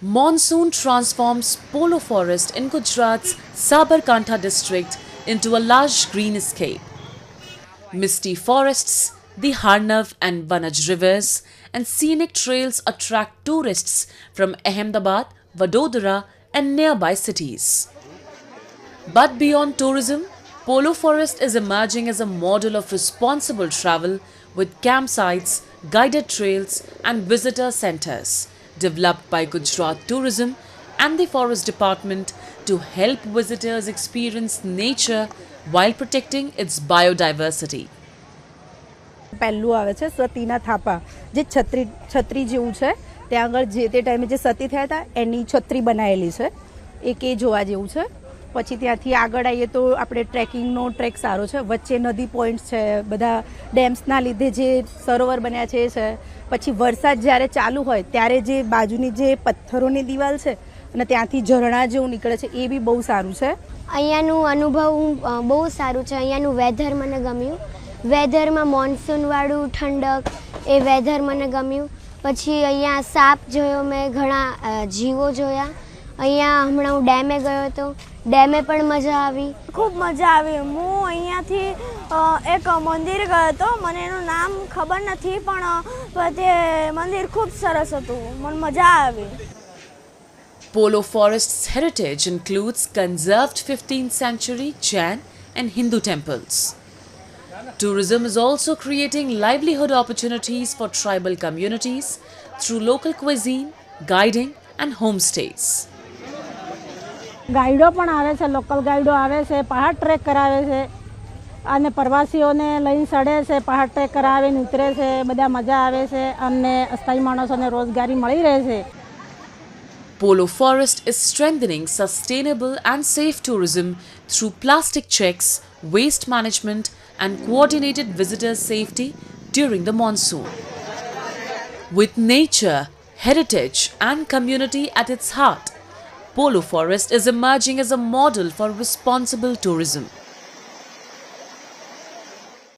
Monsoon transforms Polo Forest in Gujarat's Sabarkantha district into a lush green escape. Misty forests, the Harnav and Vanaj rivers, and scenic trails attract tourists from Ahmedabad, Vadodara, and nearby cities. But beyond tourism, Polo Forest is emerging as a model of responsible travel with campsites, guided trails, and visitor centers developed by Gujarat Tourism and the Forest Department to help visitors experience nature while protecting its biodiversity. પહેલું આવે છે સતીના થાપા જે છત્રી જેવું છે ત્યાં આગળ જે તે ટાઈમે જે સતી થયા હતા એની છત્રી બનાવેલી છે એક એ જોવા જેવું છે. પછી ત્યાંથી આગળ આવીએ તો આપણે ટ્રેકિંગનો ટ્રેક સારો છે. વચ્ચે નદી પોઈન્ટ્સ છે, બધા ડેમ્સના લીધે જે સરોવર બન્યા છે એ છે. પછી વરસાદ જ્યારે ચાલુ હોય ત્યારે જે બાજુની જે પથ્થરોની દિવાલ છે અને ત્યાંથી ઝરણા જેવું નીકળે છે એ બી બહુ સારું છે. અહીંયાનું અનુભવ બહુ સારું છે. અહીંયાનું વેધર મને ગમ્યું. વેધરમાં મોન્સૂનવાળું ઠંડક એ વેધર મને ગમ્યું. પછી અહીંયા સાપ જોયો, મેં ઘણા જીવો જોયા. અહીંયા હમણાં હું ડેમે ગયો હતો, ડેમે પણ મજા આવી. ખૂબ મજા આવી. હું અહીંયાથી એક મંદિર ગયો હતો, મને એનું નામ ખબર નથી, પણ તે મંદિર ખૂબ સરસ હતું, મને મજા આવી. Polo Forest's heritage includes conserved 15th century Jain and Hindu temples. Tourism is also creating livelihood opportunities for tribal communities through local cuisine, guiding and homestays. ગાઈડો પણ આવે છે, લોકલ ગાઈડો આવે છે, પહાડ ટ્રેક કરાવે છે અને પ્રવાસીઓને લઈને ચડે છે, પહાડ ટ્રેક કરાવીને ઉતરે છે, બધા મજા આવે છે અને અસ્થાયી માણસોને રોજગારી મળી રહે છે. Polo Forest is strengthening sustainable and safe tourism through plastic checks, waste management and coordinated visitor safety during the monsoon. With nature, heritage and community at its heart, Polo Forest is emerging as a model for responsible tourism.